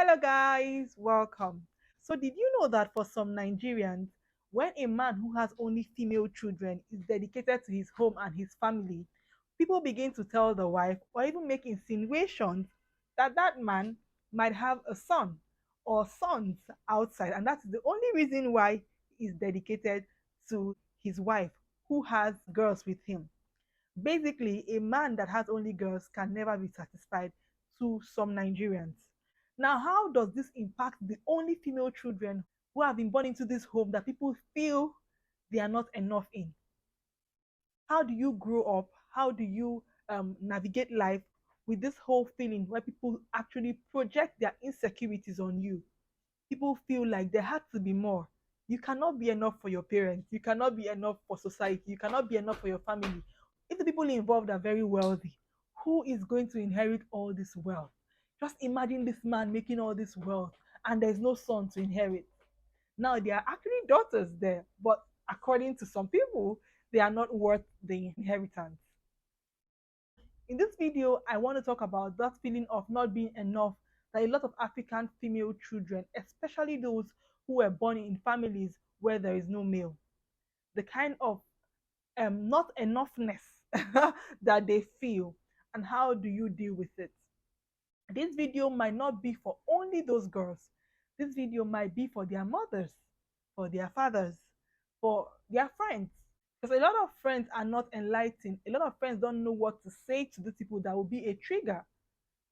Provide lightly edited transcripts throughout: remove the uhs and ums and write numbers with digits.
Hello, guys, welcome. So, did you know that for some Nigerians, when a man who has only female children is dedicated to his home and his family, people begin to tell the wife or even make insinuations that that man might have a son or sons outside, and that's the only reason why he is dedicated to his wife who has girls with him. Basically, a man that has only girls can never be satisfied to some Nigerians. Now, how does this impact the only female children who have been born into this home that people feel they are not enough in? How do you grow up? How do you navigate life with this whole feeling where people actually project their insecurities on you? People feel like there had to be more. You cannot be enough for your parents. You cannot be enough for society. You cannot be enough for your family. If the people involved are very wealthy, who is going to inherit all this wealth? Just imagine this man making all this wealth and there's no son to inherit. Now, there are actually daughters there, but according to some people, they are not worth the inheritance. In this video, I want to talk about that feeling of not being enough that a lot of African female children, especially those who were born in families where there is no male, the kind of not enoughness that they feel, and how do you deal with it? This video might not be for only those girls. This video might be for their mothers, for their fathers, for their friends. Because a lot of friends are not enlightened. A lot of friends don't know what to say to these people that will be a trigger.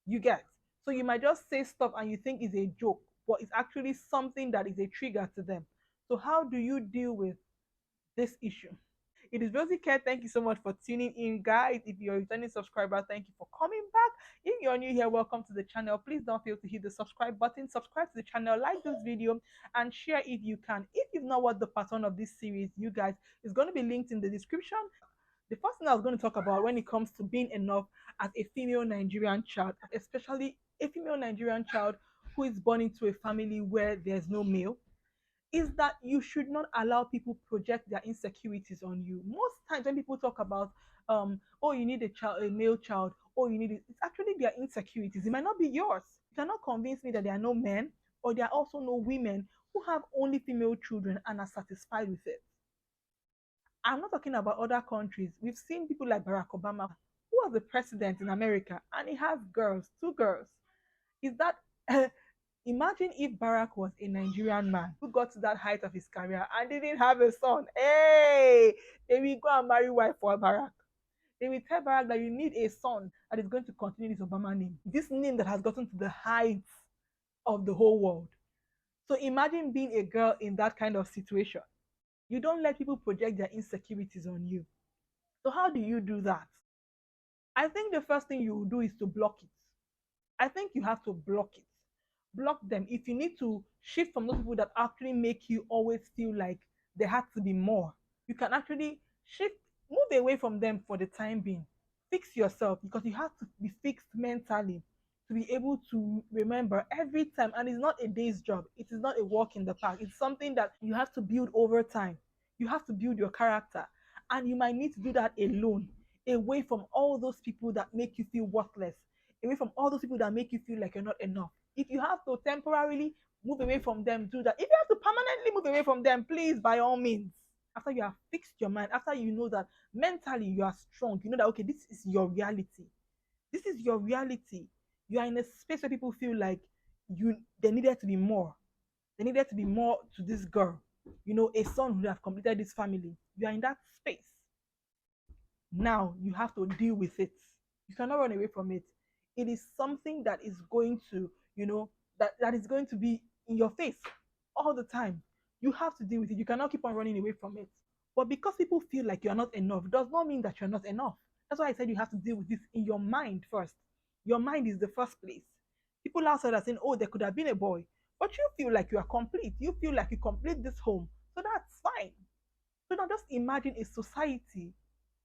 You get. So you might just say stuff and you think it's a joke, but it's actually something that is a trigger to them. So how do you deal with this issue? It is Rosy Kech. Thank you so much for tuning in, guys. If you're a returning subscriber, thank you for coming back. If you're new here, welcome to the channel. Please don't fail to hit the subscribe button, subscribe to the channel, like this video, and share if you can. If you've not watched the part one of this series, you guys, it's going to be linked in the description. The first thing I was going to talk about when it comes to being enough as a female Nigerian child, especially a female Nigerian child who is born into a family where there's no male, is that you should not allow people project their insecurities on you. Most times when people talk about oh, you need a child, a male child, oh, you need it, it's actually their insecurities. It might not be yours. You cannot convince me that there are no men or there are also no women who have only female children and are satisfied with it. I'm not talking about other countries. We've seen people like Barack Obama, who was the president in America, and he has girls, two girls. Is that imagine if Barack was a Nigerian man who got to that height of his career and didn't have a son. Hey, they will go and marry wife for Barack. They will tell Barack that you need a son that is going to continue this Obama name, this name that has gotten to the heights of the whole world. So imagine being a girl in that kind of situation. You don't let people project their insecurities on you. So how do you do that? I think the first thing you do is to block it. I think you have to block it. Block them. If you need to shift from those people that actually make you always feel like there has to be more, you can actually shift, move away from them for the time being. Fix yourself because you have to be fixed mentally to be able to remember every time. And it's not a day's job, it is not a walk in the park. It's something that you have to build over time. You have to build your character, and you might need to do that alone, away from all those people that make you feel worthless, away from all those people that make you feel like you're not enough. If you have to temporarily move away from them, do that. If you have to permanently move away from them, please, by all means. After you have fixed your mind, after you know that mentally you are strong, you know that, okay, this is your reality. This is your reality. You are in a space where people feel like there needed to be more. There needed to be more to this girl. You know, a son who have completed this family. You are in that space. Now you have to deal with it. You cannot run away from it. It is something that is going to, that is going to be in your face all the time. You have to deal with it. You cannot keep on running away from it. But because people feel like you're not enough, does not mean that you're not enough. That's why I said you have to deal with this in your mind first. Your mind is the first place. People outside are saying, oh, there could have been a boy. But you feel like you are complete. You feel like you complete this home. So that's fine. So now just imagine a society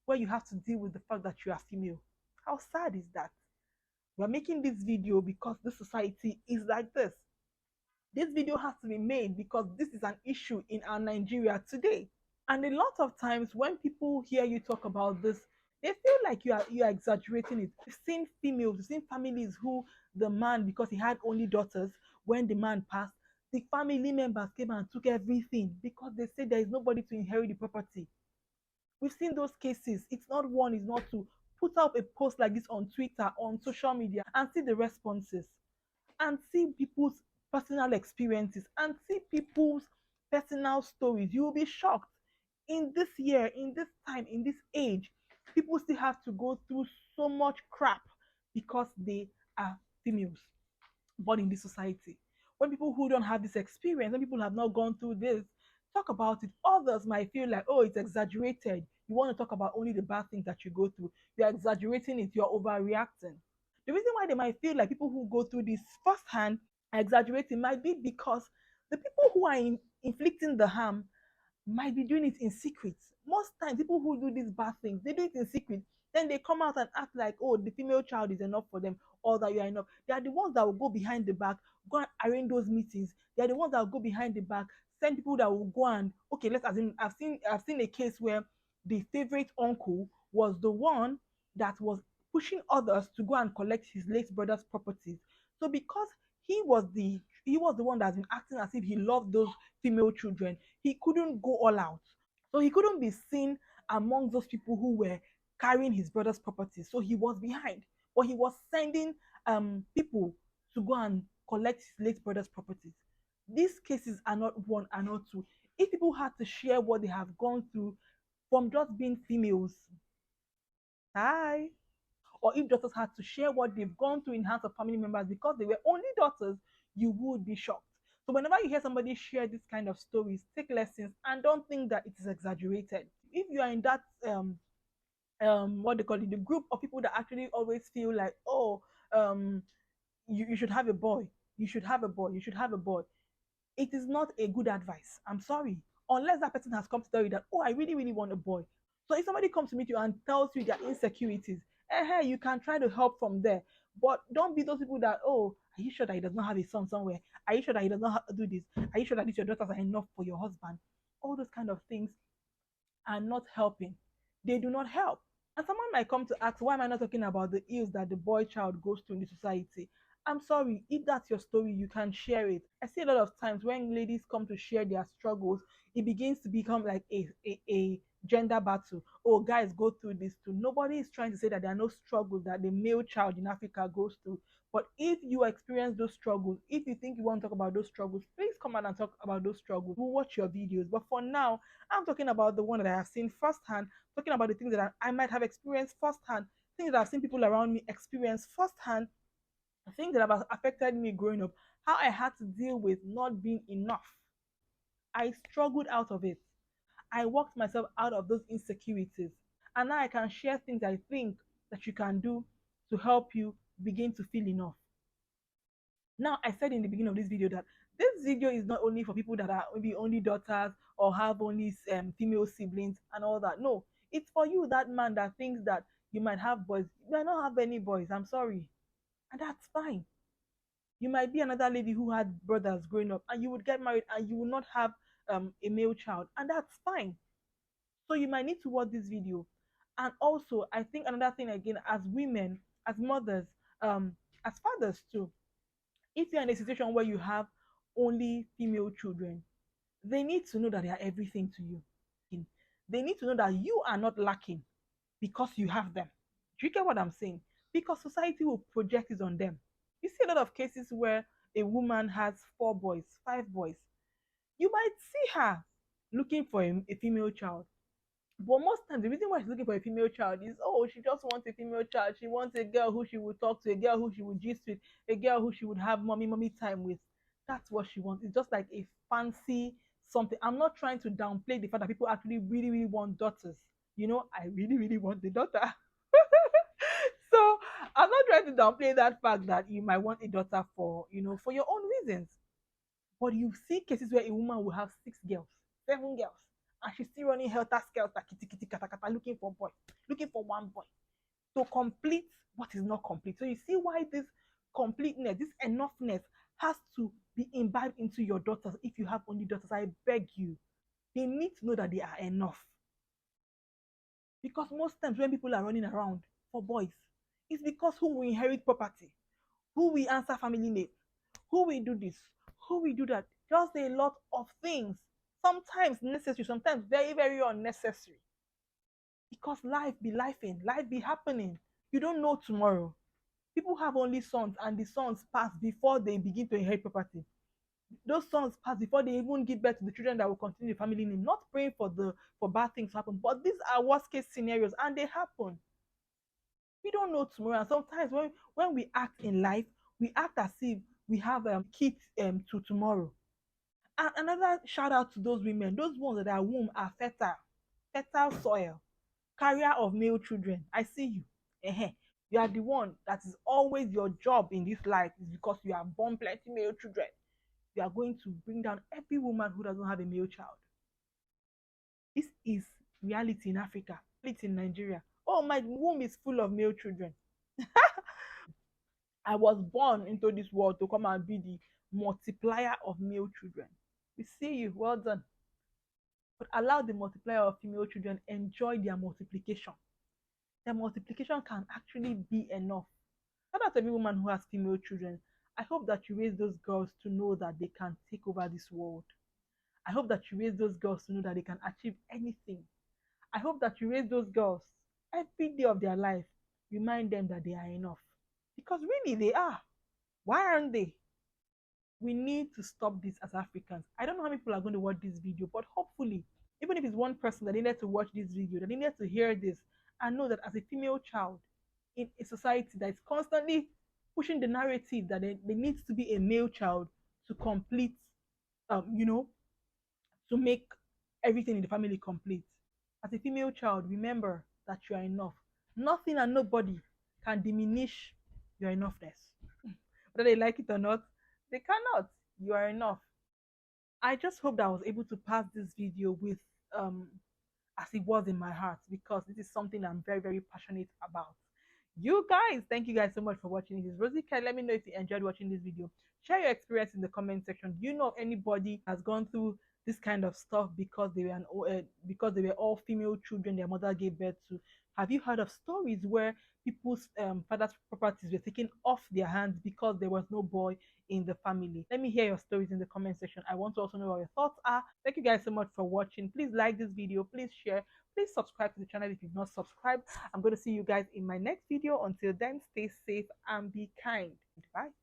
where you have to deal with the fact that you are female. How sad is that? We're making this video because this society is like this. This video has to be made because this is an issue in our Nigeria today. And a lot of times when people hear you talk about this, they feel like you are exaggerating it. We've seen females, we've seen families who the man, because he had only daughters, when the man passed, the family members came and took everything because they said there is nobody to inherit the property. We've seen those cases. It's not one, it's not two. Put up a post like this on Twitter, on social media, and see the responses, and see people's personal experiences, and see people's personal stories. You will be shocked. In this year, in this time, in this age, people still have to go through so much crap because they are females born in this society. When people who don't have this experience, when people have not gone through this, talk about it. Others might feel like, oh, it's exaggerated. You want to talk about only the bad things that you go through. You're exaggerating it, you're overreacting. The reason why they might feel like people who go through this firsthand are exaggerating might be because the people who are inflicting the harm might be doing it in secret. Most times, people who do these bad things, they do it in secret. Then they come out and act like, oh, the female child is enough for them, or that you are enough. They are the ones that will go behind the back, go and arrange those meetings. They are the ones that will go behind the back, send people that will go and okay, let's assume I've seen a case where the favorite uncle was the one that was pushing others to go and collect his late brother's properties. So because he was the one that's been acting as if he loved those female children, he couldn't go all out. So he couldn't be seen among those people who were carrying his brother's property. So he was behind. But he was sending people to go and collect his late brother's properties. These cases are not one and not two. If people had to share what they have gone through from just being females, hi, or if daughters had to share what they've gone through in hands of family members because they were only daughters, you would be shocked. So whenever you hear somebody share this kind of stories, take lessons and don't think that it is exaggerated. If you are in that what they call it, the group of people that actually always feel like, oh, um you should have a boy, you should have a boy, you should have a boy, it is not a good advice. I'm sorry. Unless that person has come to tell you that, oh, I really, really want a boy. So if somebody comes to meet you and tells you their insecurities, you can try to help from there. But don't be those people that, oh, are you sure that he does not have a son somewhere? Are you sure that he does not do this? Are you sure that these your daughters are enough for your husband? All those kind of things are not helping. They do not help. And someone might come to ask, why am I not talking about the ills that the boy child goes through in the society? I'm sorry, if that's your story, you can share it. I see a lot of times when ladies come to share their struggles, it begins to become like a gender battle. Oh, guys go through this too. Nobody is trying to say that there are no struggles that the male child in Africa goes through. But if you experience those struggles, if you think you want to talk about those struggles, please come out and talk about those struggles. We'll watch your videos. But for now, I'm talking about the one that I have seen firsthand, talking about the things that I might have experienced firsthand, things that I've seen people around me experience firsthand, things that have affected me growing up, how I had to deal with not being enough. I struggled out of it. I worked myself out of those insecurities. And now I can share things I think that you can do to help you begin to feel enough. Now, I said in the beginning of this video that this video is not only for people that are maybe only daughters or have only female siblings and all that. No, it's for you, that man that thinks that you might have boys. You might not have any boys. I'm sorry. And that's fine. You might be another lady who had brothers growing up and you would get married and you will not have a male child. And that's fine. So you might need to watch this video. And also, I think another thing again, as women, as mothers, as fathers too, if you're in a situation where you have only female children, they need to know that they are everything to you. They need to know that you are not lacking because you have them. Do you get what I'm saying? Because society will project it on them. You see a lot of cases where a woman has 4 boys, 5 boys. You might see her looking for a female child. But most times, the reason why she's looking for a female child is, oh, she just wants a female child. She wants a girl who she would talk to, a girl who she would gist with, a girl who she would have mommy time with. That's what she wants. It's just like a fancy something. I'm not trying to downplay the fact that people actually really, really want daughters. I really, really want the daughter. So I'm not trying to downplay that fact that you might want a daughter for your own reasons. But you see cases where a woman will have 6 girls, 7 girls, and she's still running helter skelter, kitty kitty kata kata, looking for boy, looking for one boy to complete what is not complete. So you see why this completeness, this enoughness has to be imbibed into your daughters. If you have only daughters, I beg you, they need to know that they are enough. Because most times when people are running around for boys, it's because who will inherit property, who will answer family name, who will do this, who will do that. Just a lot of things. Sometimes necessary, sometimes very, very unnecessary. Because life be lifing, life be happening. You don't know tomorrow. People have only sons, and the sons pass before they begin to inherit property. Those sons pass before they even give birth to the children that will continue the family name. Not praying for bad things to happen, but these are worst case scenarios, and they happen. We don't know tomorrow. And sometimes when we act in life, we act as if we have kids to tomorrow. And another shout out to those women, those ones that their womb are fertile soil, carrier of male children. I see you. You are the one that is always your job in this life is because you have born plenty male children. You are going to bring down every woman who doesn't have a male child. This is reality in Africa, reality in Nigeria. Oh, my womb is full of male children. I was born into this world to come and be the multiplier of male children. We see you, well done. But allow the multiplier of female children enjoy their multiplication. Their multiplication can actually be enough. Not that every woman who has female children, I hope that you raise those girls to know that they can take over this world. I hope that you raise those girls to know that they can achieve anything. I hope that you raise those girls every day of their life, remind them that they are enough. Because really they are. Why aren't they? We need to stop this as Africans. I don't know how many people are going to watch this video, but hopefully, even if it's one person that needed to watch this video, that needed to hear this, and know that as a female child in a society that is constantly pushing the narrative that there needs to be a male child to complete, you know, to make everything in the family complete. As a female child, remember that you are enough. Nothing and nobody can diminish your enoughness. Whether they like it or not, they cannot. You are enough. I just hope that I was able to pass this video with um as it was in my heart, because this is something I'm very, very passionate about. You guys, thank you guys so much for watching. This is Rosy Kech. Let me know if you enjoyed watching this video. Share your experience in the comment section. Do you know of anybody has gone through this kind of stuff because because they were all female children their mother gave birth to? Have you heard of stories where people's father's properties were taken off their hands because there was no boy in the family? Let me hear your stories in the comment section. I want to also know what your thoughts are. Thank you guys so much for watching. Please like this video, please share, please subscribe to the channel if you've not subscribed. I'm going to see you guys in my next video. Until then, stay safe and be kind. Bye.